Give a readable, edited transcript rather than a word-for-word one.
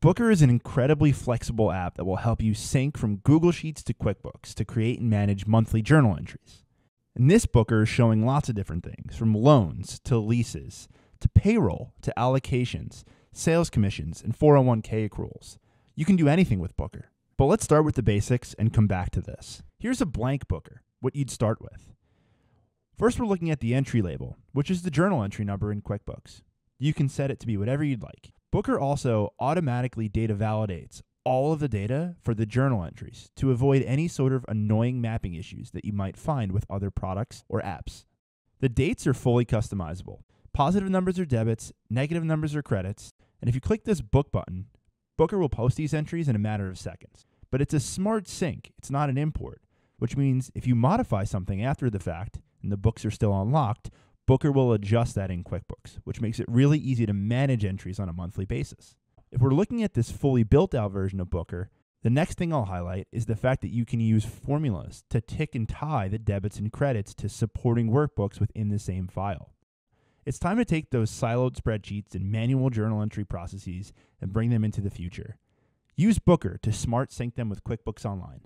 Booker is an incredibly flexible app that will help you sync from Google Sheets to QuickBooks to create and manage monthly journal entries. And this Booker is showing lots of different things, from loans to leases, to payroll, to allocations, sales commissions, and 401k accruals. You can do anything with Booker. But let's start with the basics and come back to this. Here's a blank Booker, what you'd start with. First, we're looking at the entry label, which is the journal entry number in QuickBooks. You can set it to be whatever you'd like. Booker also automatically data validates all of the data for the journal entries to avoid any sort of annoying mapping issues that you might find with other products or apps. The dates are fully customizable. Positive numbers are debits, negative numbers are credits, and if you click this book button, Booker will post these entries in a matter of seconds. But it's a smart sync, it's not an import, which means if you modify something after the fact and the books are still unlocked, Booker will adjust that in QuickBooks, which makes it really easy to manage entries on a monthly basis. If we're looking at this fully built-out version of Booker, the next thing I'll highlight is the fact that you can use formulas to tick and tie the debits and credits to supporting workbooks within the same file. It's time to take those siloed spreadsheets and manual journal entry processes and bring them into the future. Use Booker to smart sync them with QuickBooks Online.